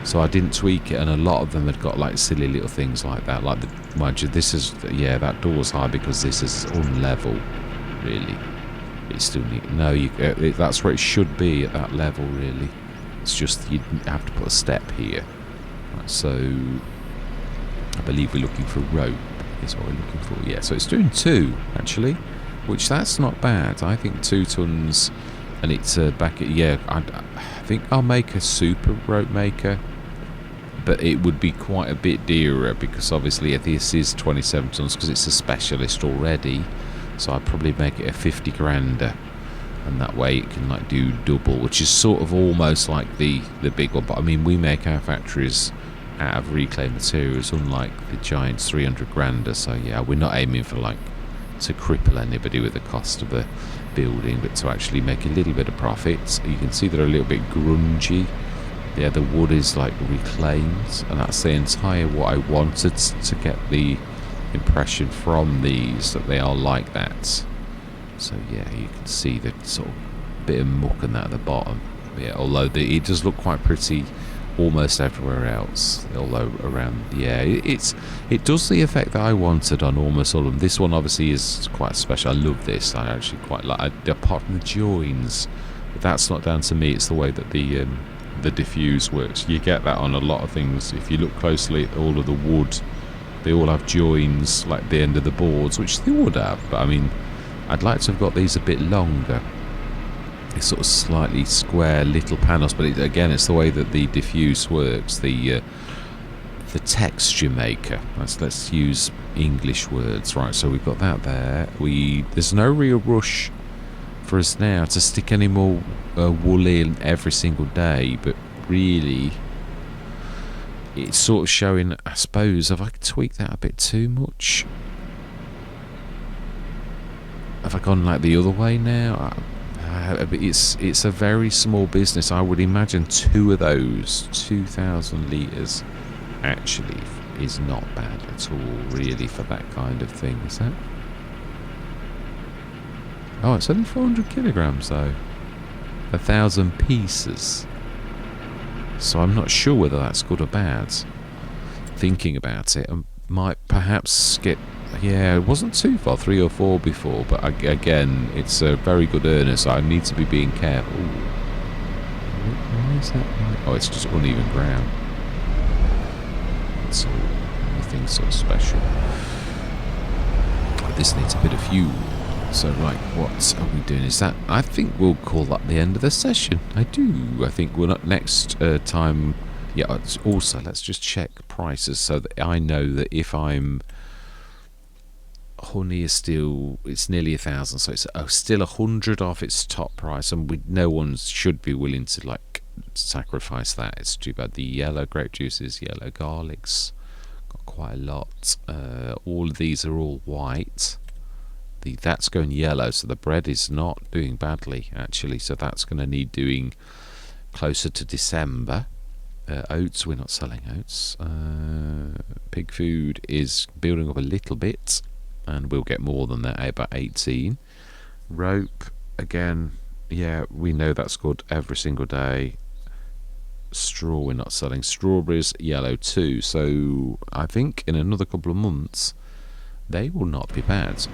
So I didn't tweak it, and a lot of them had got like silly little things like that. Like, mind you, this is, yeah, that door's high because this is unlevel, really. It's still neat. No, that's where it should be, at that level, really. It's just you have to put a step here. Right, so I believe we're looking for rope. Is what we're looking for. Yeah, so it's doing 2 actually, which that's not bad. I think 2 tons, and it's back at, yeah. I think I'll make a super rope maker. But it would be quite a bit dearer because obviously this is 27 tons because it's a specialist already. So I'd probably make it a 50 grander, and that way it can like do double, which is sort of almost like the big one. But I mean, we make our factories out of reclaimed materials, unlike the Giants 300 grander. So yeah, we're not aiming for like to cripple anybody with the cost of the building, but to actually make a little bit of profits. You can see they're a little bit grungy. Yeah, the wood is like reclaimed, and that's the entire what I wanted to get the impression from these, that they are like that. So yeah, you can see the sort of bit of muck and that at the bottom. Yeah, although it does look quite pretty almost everywhere else. Although around, yeah, it does the effect that I wanted on almost all of them. This one obviously is quite special. I love this. I actually quite like, apart from the joins, but that's not down to me. It's the way that the diffuse works. You get that on a lot of things. If you look closely at all of the wood, they all have joins like the end of the boards, which they would have, but I mean, I'd like to have got these a bit longer. It's sort of slightly square little panels, but again, it's the way that the diffuse works. The texture maker. Let's use English words, right? So we've got that there. There's no real rush for us now to stick any more wool in every single day, but really it's sort of showing, I suppose, have I tweaked that a bit too much? Have I gone like the other way now? It's a very small business. I would imagine 2 of those 2,000 litres actually is not bad at all, really, for that kind of thing. Is that? Oh, it's only 400 kilograms though. 1,000 pieces. So I'm not sure whether that's good or bad. Thinking about it, I might perhaps get. Yeah, it wasn't too far, 3 or 4 before, but again, it's a very good earner, so I need to be being careful. Why is that? Oh, it's just uneven ground. That's all. Nothing sort of special. Oh, this needs a bit of fuel. So, right, what are we doing? Is that? I think we'll call that the end of the session. I do. I think we'll next time. Yeah. Also, let's just check prices so that I know that if I'm honey is still, it's nearly 1,000, so it's still 100 off its top price, and no one should be willing to like sacrifice that. It's too bad. The yellow grape juices, yellow garlics, got quite a lot. All of these are all white. That's going yellow, so the bread is not doing badly actually, so that's going to need doing closer to December. Oats, we're not selling oats. Pig food is building up a little bit, and we'll get more than that, about 18. Rope, again, yeah, we know that's good every single day. Straw, we're not selling. Strawberries, yellow too, so I think in another couple of months they will not be bad.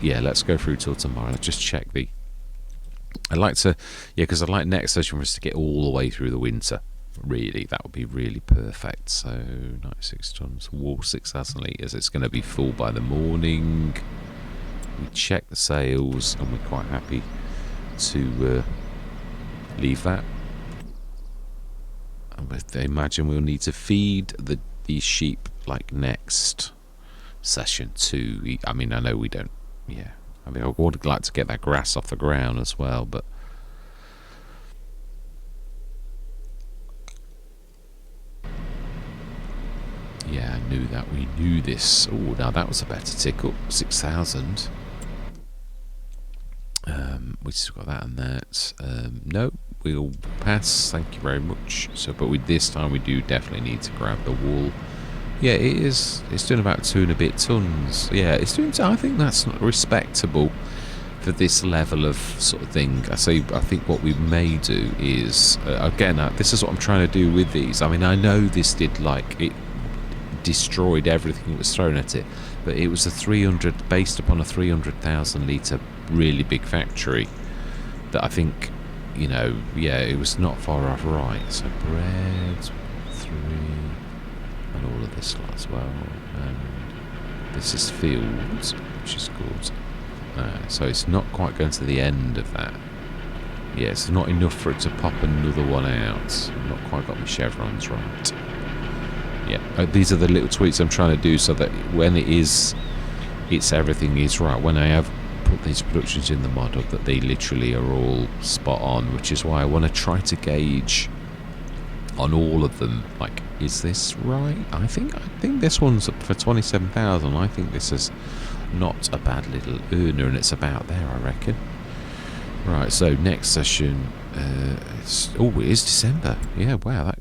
Let's go through till tomorrow. Let's just check I'd like to, because I'd like next session for us to get all the way through the winter. Really, that would be really perfect. So 96 tons, wool 6,000 litres. It's going to be full by the morning. We check the sales, and we're quite happy to leave that. I imagine we'll need to feed these sheep like next session too. I mean, I know we don't. Yeah, I mean, I would like to get that grass off the ground as well, but. Yeah, I knew that. We knew this. Oh, now that was a better tick up. 6,000. We still got that and that. No, we'll pass. Thank you very much. So, but this time we do definitely need to grab the wool. Yeah, it is. It's doing about 2 and a bit tons. Yeah, it's doing. I think that's respectable for this level of sort of thing. I think what we may do is again. This is what I'm trying to do with these. I mean, I know this did it destroyed everything that was thrown at it, but it was based upon a 300,000 litre really big factory that I think, it was not far off right. So bread 3 and all of this lot as well, and this is fields, which is good. So it's not quite going to the end of that. Yeah, it's not enough for it to pop another one out. I've not quite got my chevrons right. Yeah, these are the little tweaks I'm trying to do so that when everything is right. When I have put these productions in the model, that they literally are all spot on, which is why I want to try to gauge on all of them. Like, is this right? I think this one's up for 27,000. I think this is not a bad little earner, and it's about there, I reckon. Right, so next session. It is December. Yeah, wow,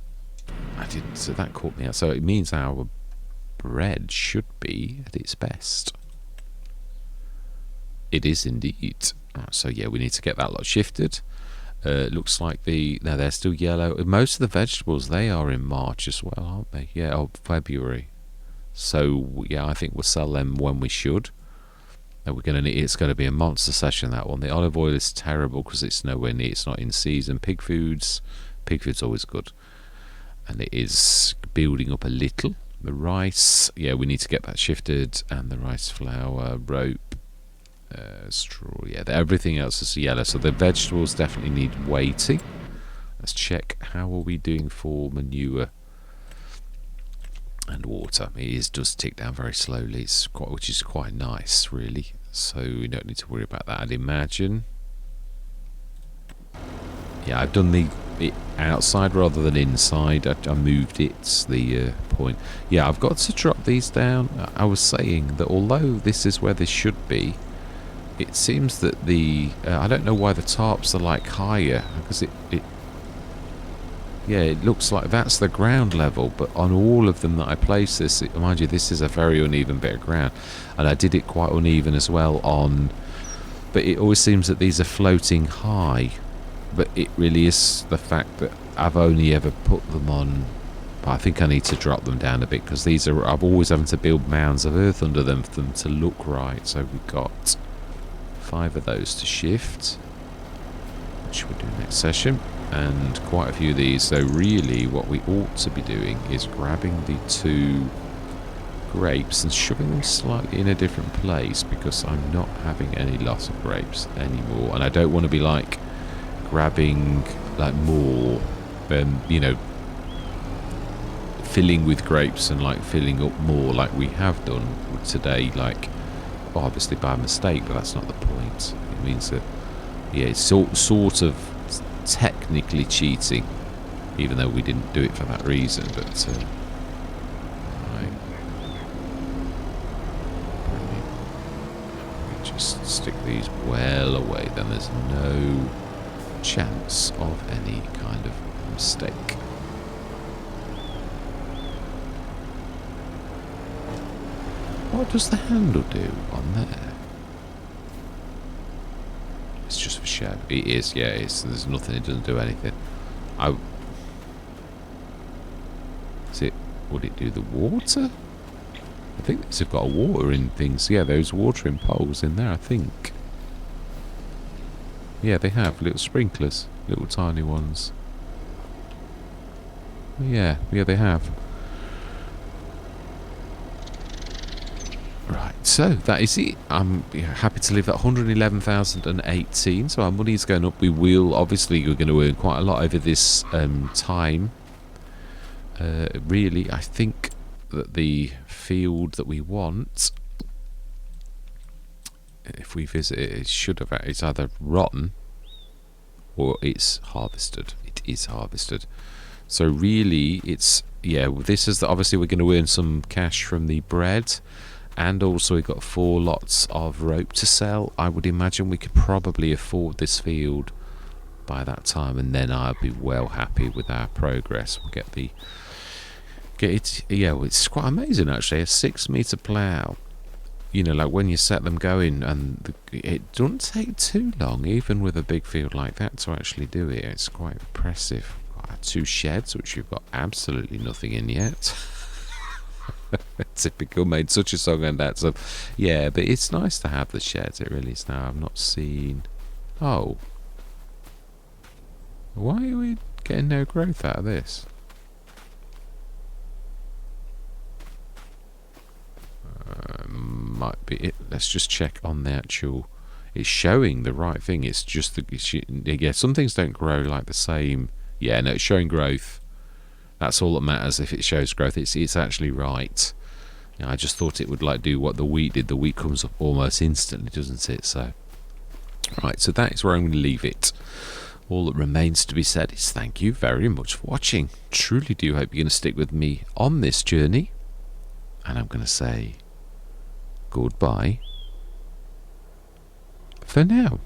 so that caught me out. So it means our bread should be at its best. It is indeed. Right, so yeah, we need to get that lot shifted. Looks like they're still yellow. Most of the vegetables, they are in March as well, aren't they? Yeah, February. So yeah, I think we'll sell them when we should. And it's going to be a monster session, that one. The olive oil is terrible because it's nowhere near. It's not in season. Pig food's always good. And it is building up a little. The rice, yeah, we need to get that shifted, and the rice flour, rope, straw, yeah, everything else is yellow. So the vegetables definitely need weighting. Let's check how are we doing for manure and water. It does tick down very slowly, which is quite nice, really. So we don't need to worry about that, I'd imagine. Yeah, I've done the outside rather than inside. I moved it, the point. Yeah, I've got to drop these down. I was saying that although this is where this should be, it seems that I don't know why the tarps are higher, because it looks like that's the ground level, but on all of them that I place this, mind you, this is a very uneven bit of ground, and I did it quite uneven as well but it always seems that these are floating high. But it really is the fact that I've only ever put them on. But I think I need to drop them down a bit, because I'm always having to build mounds of earth under them for them to look right. So we've got 5 of those to shift, which we'll do next session, and quite a few of these. So really what we ought to be doing is grabbing the 2 grapes and shoving them slightly in a different place, because I'm not having any loss of grapes anymore, and I don't want to be grabbing more filling with grapes and filling up more like we have done today. obviously by mistake, but that's not the point. It means that, yeah, it's sort of technically cheating, even though we didn't do it for that reason. But right, brilliant. We just stick these well away, then there's no chance of any kind of mistake. What does the handle do on there? It's just for show. It is, yeah, there's nothing, it doesn't do anything. Would it do the water? I think these have got watering things. Yeah, those watering poles in there, I think. Yeah, they have little sprinklers, little tiny ones. Yeah, they have. Right, so that is it. I'm happy to leave that 111,018. So our money is going up. We're going to earn quite a lot over this time. Really, I think that the field that we want, if we visit it, it's either rotten or it's harvested. It is harvested. So really, this is obviously we're going to earn some cash from the bread, and also we've got 4 lots of rope to sell. I would imagine we could probably afford this field by that time, and then I'll be well happy with our progress. We'll get it. Yeah, well, it's quite amazing actually. A 6-meter plough. You know, like when you set them going, and it doesn't take too long, even with a big field like that, to actually do it. It's quite impressive. Got 2 sheds, which you've got absolutely nothing in yet. Typical, made such a song and that. So, yeah, but it's nice to have the sheds. It really is. Now, I've not seen. Oh, why are we getting no growth out of this? Might be it. Let's just check on the actual. It's showing the right thing. It's just some things don't grow like the same. Yeah, no, it's showing growth. That's all that matters. If it shows growth, it's actually right. I just thought it would like do what the wheat did. The wheat comes up almost instantly, doesn't it? So, right. So that is where I'm going to leave it. All that remains to be said is thank you very much for watching. Truly do hope you're going to stick with me on this journey. And I'm going to say goodbye for now.